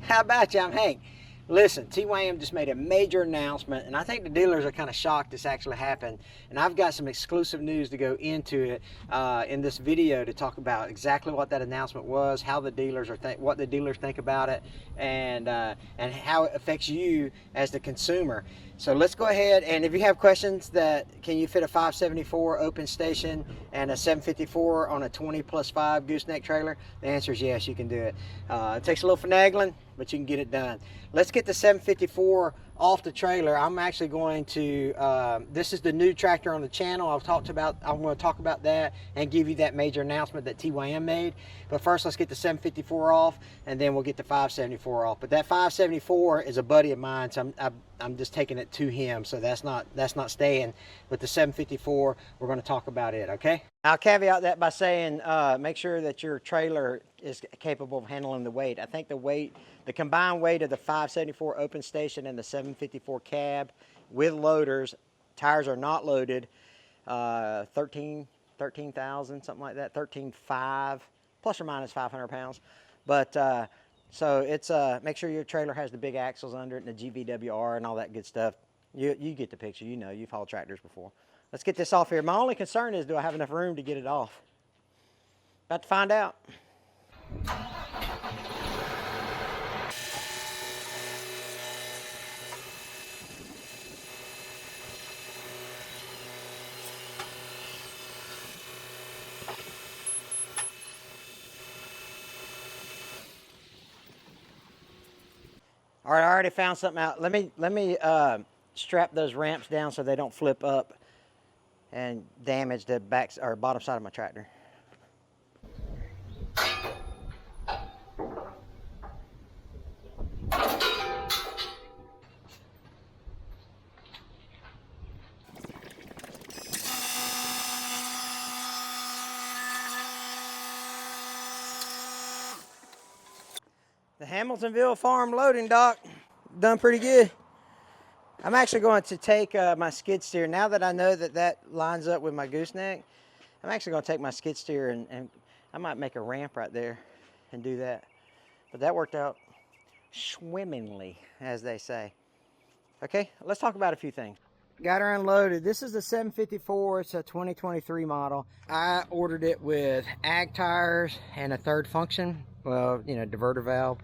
How about you? I'm Hank. Listen, TYM just made a major announcement, and I think the dealers are kind of shocked this actually happened. And I've got some exclusive news to go into it in this video to talk about exactly what that announcement was, how the dealers are what the dealers think about it, and how it affects you as the consumer. So let's go ahead, and if you have questions that can you fit a 574 open station and a 754 on a 20+5 gooseneck trailer, the answer is yes, you can do it. It takes a little finagling, but you can get it done. Let's get the 754 off the trailer. I'm actually going to, this is the new tractor on the channel. I'm going to talk about that and give you that major announcement that TYM made. But first, let's get the 754 off, and then we'll get the 574 off. But that 574 is a buddy of mine, so I'm just taking it to him, so that's not staying. But the 754, we're going to talk about it, okay? I'll caveat that by saying make sure that your trailer is capable of handling the weight. I think the combined weight of the 574 open station and the 754 cab with loaders, tires are not loaded, 13,000, something like that, 13.5, plus or minus 500 pounds. But so it's make sure your trailer has the big axles under it and the GVWR and all that good stuff. You get the picture. You know, you've hauled tractors before. Let's get this off here. My only concern is, do I have enough room to get it off? About to find out. All right, I already found something out. Let me strap those ramps down so they don't flip up and damage the back or bottom side of my tractor. The Hamiltonville farm loading dock done pretty good. I'm actually going to take my skid steer, now that I know that that lines up with my gooseneck. I'm actually going to take my skid steer and I might make a ramp right there and do that. But that worked out swimmingly, as they say. Okay, let's talk about a few things. Got her unloaded. This is the 754. It's a 2023 model. I ordered it with ag tires and a third function. Well, you know, diverter valve.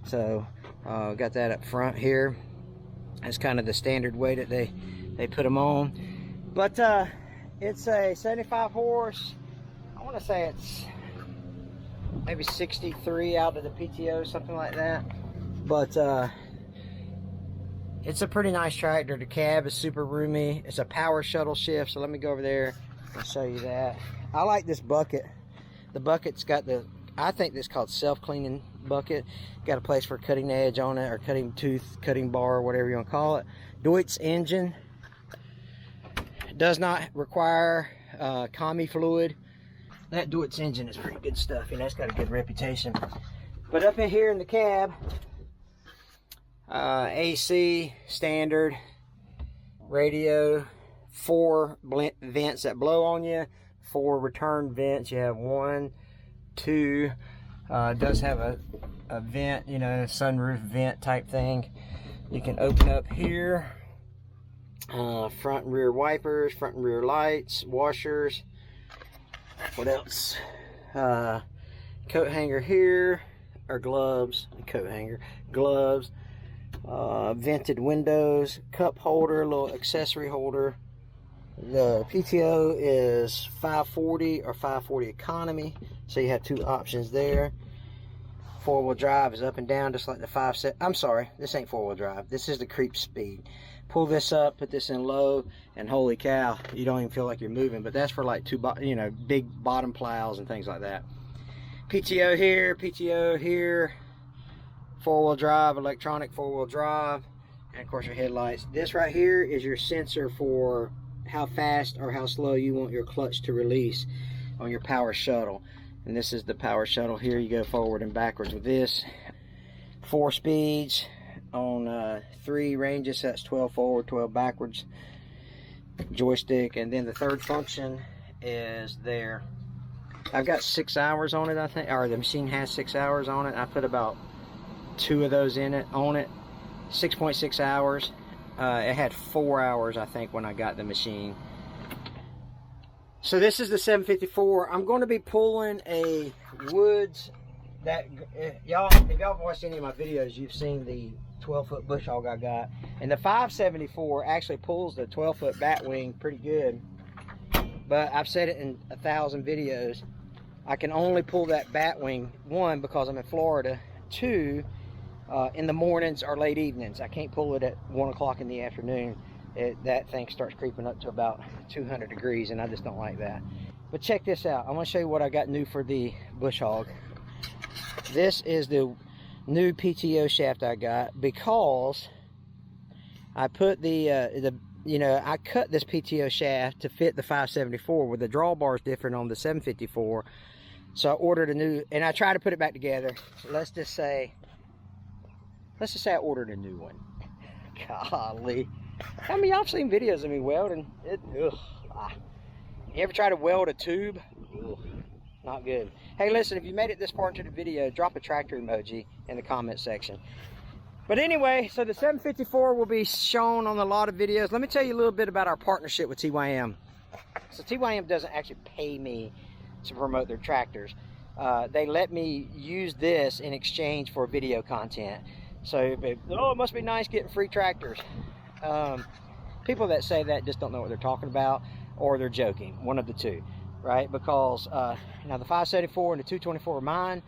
So got that up front here. That's kind of the standard way that they put them on. But it's a 75 horse. I want to say it's maybe 63 out of the PTO, something like that. But it's a pretty nice tractor. The cab is super roomy. It's a power shuttle shift. So let me go over there and show you that. I like this bucket. The bucket's got the, I think this is called self-cleaning bucket. Got a place for cutting edge on it, or cutting tooth, cutting bar, whatever you want to call it. Deutz engine. Does not require commie fluid. That Deutz engine is pretty good stuff. You know, it's got a good reputation. But up in here in the cab, AC, standard, radio, 4 vents that blow on you, 4 return vents. You have 1, 2, does have a vent, you know, sunroof vent type thing. You can open up here, front and rear wipers, front and rear lights, washers. What else? Coat hanger here, or gloves, coat hanger, gloves, vented windows, cup holder, little accessory holder. The PTO is 540 or 540 economy, so you have 2 options there. 4-wheel drive is up and down just like the 5.7. I'm sorry, this ain't 4-wheel drive. This is the creep speed. Pull this up, put this in low, and holy cow, you don't even feel like you're moving. But that's for like big bottom plows and things like that. PTO here, 4-wheel drive, electronic 4-wheel drive, and of course your headlights. This right here is your sensor for how fast or how slow you want your clutch to release on your power shuttle. And this is the power shuttle here. You go forward and backwards with this. 4 speeds on 3 ranges. That's 12 forward, 12 backwards. Joystick. And then the third function is there. I've got 6 hours on it, I think, or the machine has 6 hours on it. I put about 2 of those on it, 6.6 hours. It had 4 hours, I think, when I got the machine. So this is the 754. I'm going to be pulling a Woods that, if y'all have watched any of my videos, you've seen the 12-foot bush hog I got. And the 574 actually pulls the 12-foot bat wing pretty good. But I've said it in 1,000 videos. I can only pull that bat wing, 1, because I'm in Florida, 2, in the mornings or late evenings. I can't pull it at 1 o'clock in the afternoon. That thing starts creeping up to about 200 degrees, and I just don't like that. But check this out. I want to show you what I got new for the bush hog. This is the new PTO shaft I got, because I put I cut this PTO shaft to fit the 574, where the drawbar is different on the 754. So I ordered a new, and I tried to put it back together. So let's just say I ordered a new one. Golly. I mean, y'all have seen videos of me welding. You ever try to weld a tube? Ugh, not good. Hey, listen, if you made it this far into the video, drop a tractor emoji in the comment section. But anyway, so the 754 will be shown on a lot of videos. Let me tell you a little bit about our partnership with TYM. So TYM doesn't actually pay me to promote their tractors. They let me use this in exchange for video content. So, it must be nice getting free tractors. People that say that just don't know what they're talking about, or they're joking, one of the two, right? Because now the 574 and the 224 are mine.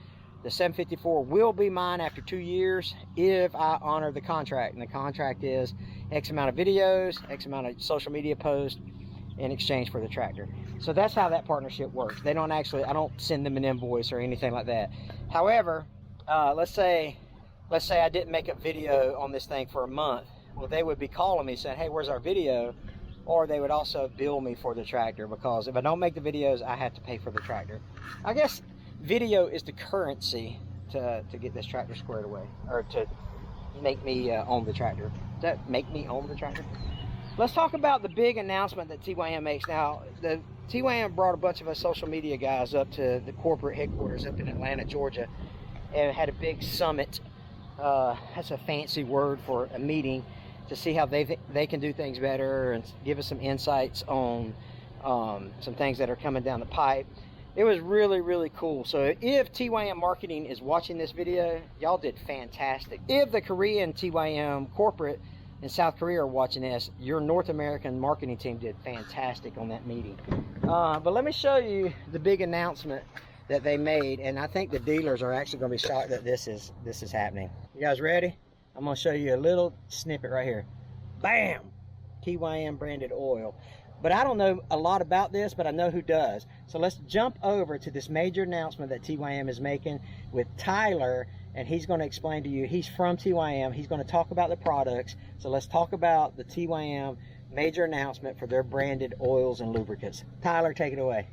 The 754 will be mine after 2 years if I honor the contract, and the contract is X amount of videos, X amount of social media posts in exchange for the tractor. So that's how that partnership works. They don't actually, I don't send them an invoice or anything like that. However, let's say I didn't make a video on this thing for a month. Well, they would be calling me saying, hey, where's our video? Or they would also bill me for the tractor, because if I don't make the videos, I have to pay for the tractor. I guess video is the currency to get this tractor squared away, or to make me own the tractor. Does that make me own the tractor? Let's talk about the big announcement that TYM makes. Now, the TYM brought a bunch of us social media guys up to the corporate headquarters up in Atlanta, Georgia, and had a big summit. That's a fancy word for a meeting, to see how they can do things better and give us some insights on some things that are coming down the pipe. It was really, really cool. So if TYM Marketing is watching this video, y'all did fantastic. If the Korean TYM corporate in South Korea are watching this, your North American marketing team did fantastic on that meeting. But let me show you the big announcement that they made, and I think the dealers are actually going to be shocked that this is happening. You guys ready? I'm going to show you a little snippet right here. Bam! TYM branded oil. But I don't know a lot about this, but I know who does. So let's jump over to this major announcement that TYM is making with Tyler, and he's going to explain to you. He's from TYM. He's going to talk about the products. So let's talk about the TYM major announcement for their branded oils and lubricants. Tyler, take it away.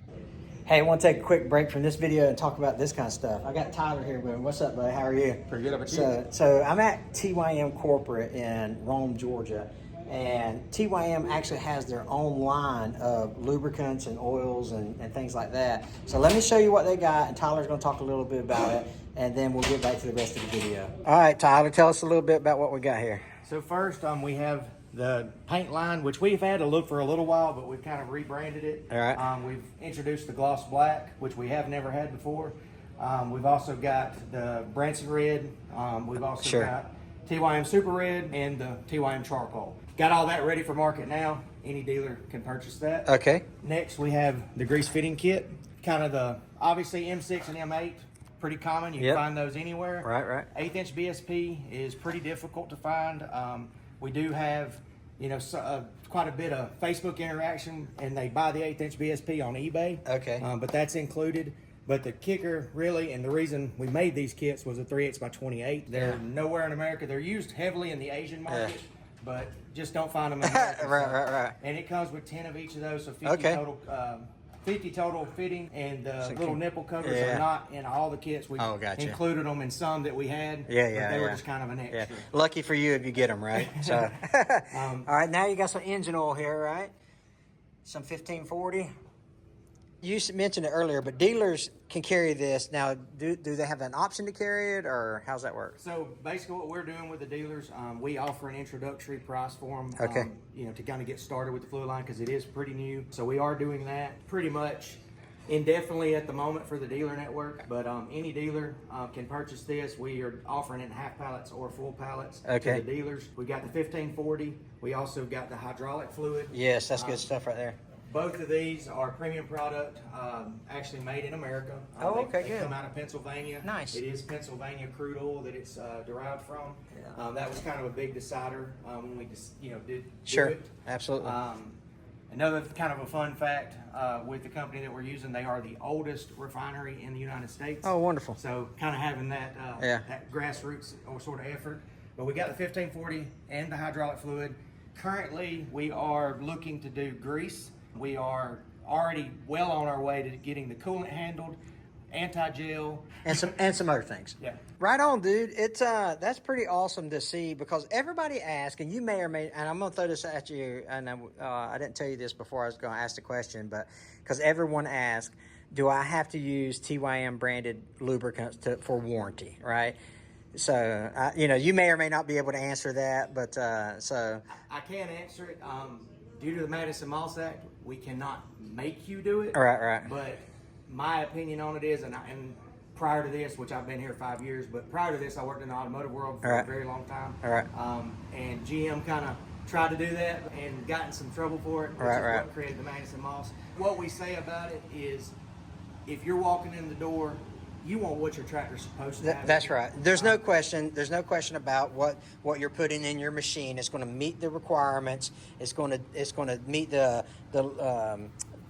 Hey, I want to take a quick break from this video and talk about this kind of stuff. I got Tyler here, but what's up, buddy? How are you? Pretty good. How about you? So I'm at TYM Corporate in Rome, Georgia, and TYM actually has their own line of lubricants and oils and things like that. So let me show you what they got, and Tyler's going to talk a little bit about it, and then we'll get back to the rest of the video. All right, Tyler, tell us a little bit about what we got here. So first, we have the paint line, which we've had to look for a little while, but we've kind of rebranded it. All right. We've introduced the gloss black, which we have never had before. We've also got the Branson red. We've also got TYM Super Red and the TYM Charcoal. Got all that ready for market now. Any dealer can purchase that. Okay. Next, we have the grease fitting kit. Kind of the, obviously M6 and M8, pretty common. You can find those anywhere. Right. 1/8 inch BSP is pretty difficult to find. We do have, quite a bit of Facebook interaction, and they buy the 1/8 inch BSP on eBay. Okay. But that's included. But the kicker, really, and the reason we made these kits was a 3/8 by 28. They're nowhere in America. They're used heavily in the Asian market, but just don't find them in America. Right. And it comes with 10 of each of those, so 50 total fitting, and the little nipple covers are not in all the kits. We included them in some that we had. But they were just kind of an extra. Lucky for you if you get them, right? So, all right, now you got some engine oil here, right? Some 1540. you mentioned it earlier, but dealers can carry this. Now, do they have an option to carry it, or how's that work? So basically what we're doing with the dealers, we offer an introductory price for them, Okay. you know, to kind of get started with the fluid line because it is pretty new. So we are doing that pretty much indefinitely at the moment for the dealer network, but any dealer can purchase this. We are offering it in half pallets or full pallets to the dealers. We got the 1540. We also got the hydraulic fluid. Yes, that's good stuff right there. Both of these are premium product, actually made in America. Okay, they good. come out of Pennsylvania. Nice. It is Pennsylvania crude oil that it's derived from. Yeah. That was kind of a big decider when we just, did Sure, do it. absolutely. Another kind of a fun fact with the company that we're using, they are the oldest refinery in the United States. Oh, wonderful. So kind of having that that grassroots or sort of effort. But we got the 1540 and the hydraulic fluid. Currently, we are looking to do grease. We are already well on our way to getting the coolant handled, anti-gel, and some other things. Yeah. Right on, dude. It's that's pretty awesome to see because everybody asks, and you may or may, and I'm gonna throw this at you, and I didn't tell you this before I was gonna ask the question, but because everyone asks, do I have to use TYM branded lubricants for warranty, right? So you may or may not be able to answer that, but so I can't answer it. Due to the Madison Moss Act, we cannot make you do it. Right. But my opinion on it is, and prior to this, which I've been here 5 years, but prior to this, I worked in the automotive world for a very long time. All right. And GM kind of tried to do that and got in some trouble for it, which is what created the Madison Moss. What we say about it is, if you're walking in the door, you want what your tractor's supposed to have. That's right. There's no question. There's no question about what you're putting in your machine. It's going to meet the requirements. It's going to meet the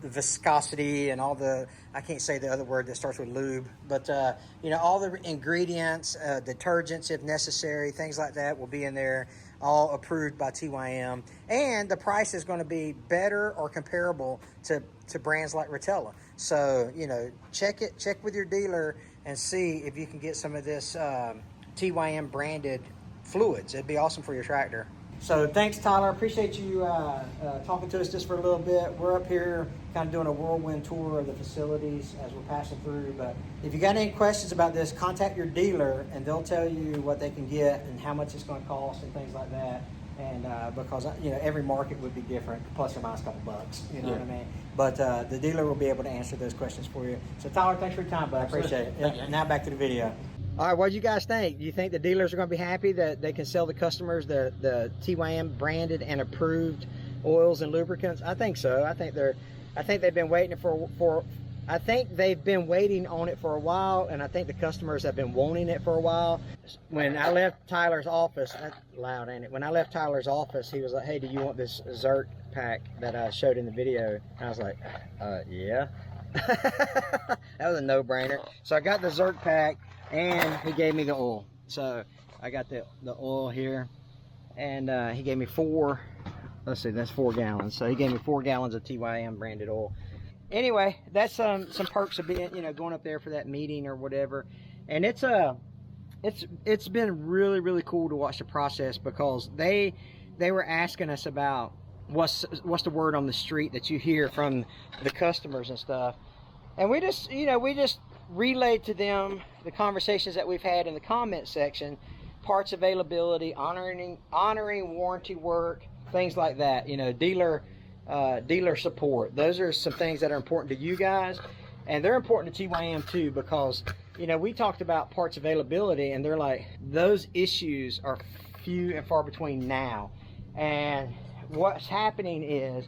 viscosity and all the, I can't say the other word that starts with lube, but all the ingredients, detergents if necessary, things like that will be in there, all approved by TYM, and the price is going to be better or comparable to brands like Rotella. So check with your dealer and see if you can get some of this TYM branded fluids. It'd be awesome for your tractor. So thanks, Tyler. Appreciate you talking to us just for a little bit. We're up here kind of doing a whirlwind tour of the facilities as we're passing through. But if you got any questions about this, contact your dealer and they'll tell you what they can get and how much it's going to cost and things like that. And because every market would be different, plus or minus a couple bucks. You know what I mean? But the dealer will be able to answer those questions for you. So Tyler, thanks for your time, bud. I appreciate it. Yeah, now back to the video. All right, what do you guys think? Do you think the dealers are going to be happy that they can sell the customers the TYM branded and approved oils and lubricants? I think so. I think they've been waiting I think they've been waiting on it for a while, and I think the customers have been wanting it for a while. When I left Tyler's office, that's loud, ain't it? When I left Tyler's office, he was like, "Hey, do you want this Zerk pack that I showed in the video?" And I was like, "Yeah." That was a no-brainer. So I got the Zerk pack, and he gave me the oil. So I got the oil here, and he gave me let's see, that's 4 gallons. So he gave me 4 gallons of TYM branded oil. Anyway, that's some perks of being, going up there for that meeting or whatever. And it's been really, really cool to watch the process because they were asking us about what's the word on the street that you hear from the customers and stuff. And we just relayed to them the conversations that we've had in the comment section, parts availability, honoring warranty work, things like that, dealer support. Those are some things that are important to you guys, and they're important to TYM too, because we talked about parts availability and they're like, those issues are few and far between now. And what's happening is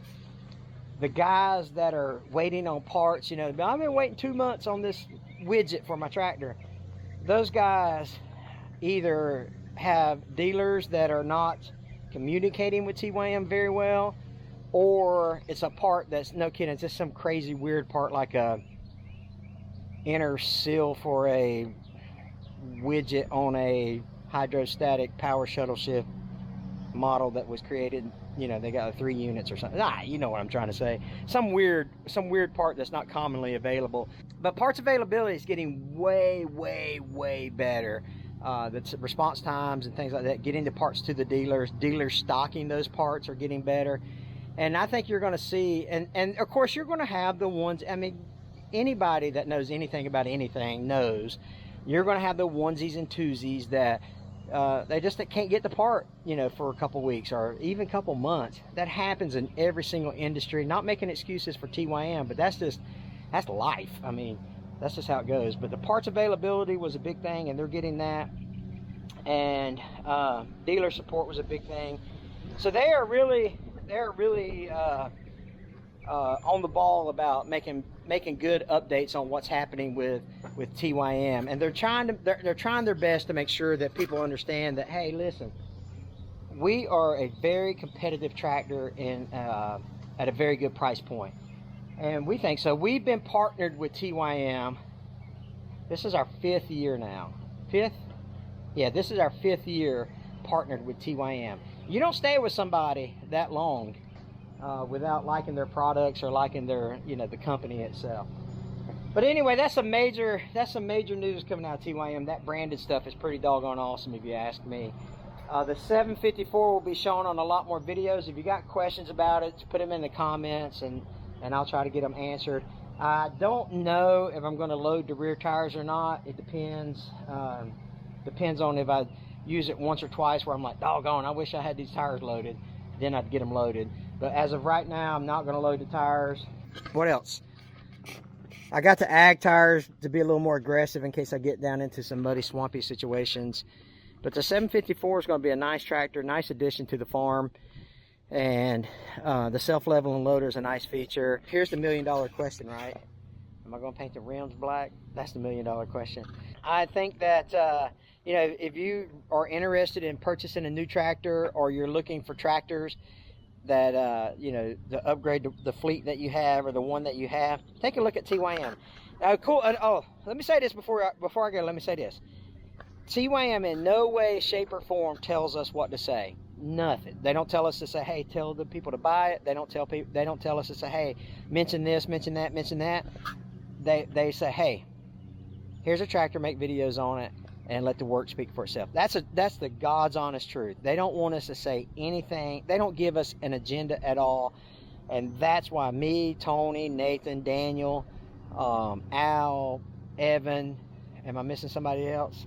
the guys that are waiting on parts, I've been waiting 2 months on this widget for my tractor. Those guys either have dealers that are not communicating with TYM very well, or it's a part that's, no kidding, it's just some crazy weird part like a inner seal for a widget on a hydrostatic power shuttle ship model that was created. They got 3 units or something. You know what I'm trying to say. Some weird part that's not commonly available. But parts availability is getting way, way, way better. That's response times and things like that, getting the parts to the dealers stocking those parts are getting better. And I think you're going to see, and of course you're going to have the ones, anybody that knows anything about anything knows you're going to have the onesies and twosies that they just can't get the part, you know, for a couple weeks or even a couple months. That happens in every single industry. Not making excuses for TYM, but that's life. I mean, that's just how it goes. But the parts availability was a big thing, and they're getting that. And dealer support was a big thing. So they're really on the ball about making good updates on what's happening with TYM, and they're trying their best to make sure that people understand that, hey, listen, we are a very competitive tractor in at a very good price point, and we think so. We've been partnered with TYM. This is our 5th year now. 5th? Yeah, this is our 5th year partnered with TYM. You don't stay with somebody that long without liking their products or liking their, you know, the company itself. But anyway, that's some major news coming out of TYM. That branded stuff is pretty doggone awesome, if you ask me. The 754 will be shown on a lot more videos. If you got questions about it, put them in the comments, and I'll try to get them answered. I don't know if I'm going to load the rear tires or not. It depends. Depends on if I use it once or twice where I'm like, doggone, I wish I had these tires loaded. Then I'd get them loaded. But as of right now, I'm not going to load the tires. What else? I got the ag tires to be a little more aggressive in case I get down into some muddy, swampy situations. But the 754 is going to be a nice tractor, nice addition to the farm. And the self-leveling loader is a nice feature. Here's the $1 million question, right? Am I going to paint the rims black? That's the $1 million question. I think that, you know, if you are interested in purchasing a new tractor, or you're looking for tractors that, you know, to upgrade the fleet that you have or the one that you have, take a look at TYM. Cool. Oh, let me say this before I go. Let me say this. TYM in no way, shape, or form tells us what to say. Nothing. They don't tell us to say, hey, tell the people to buy it. They don't tell us to say, hey, mention this, mention that, mention that. They say, hey, here's a tractor, make videos on it, and let the work speak for itself. That's the God's honest truth. They don't want us to say anything. They don't give us an agenda at all. And that's why me, Tony, Nathan, Daniel, Al, Evan, am I missing somebody else?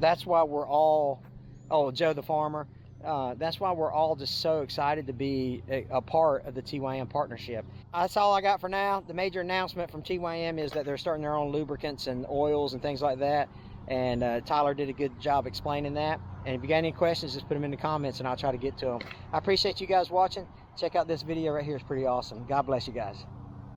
That's why we're all, Joe the farmer. That's why we're all just so excited to be a part of the TYM partnership. That's all I got for now. The major announcement from TYM is that they're starting their own lubricants and oils and things like that. And Tyler did a good job explaining that. And if you got any questions, just put them in the comments and I'll try to get to them. I appreciate you guys watching. Check out this video right here. It's pretty awesome. God bless you guys.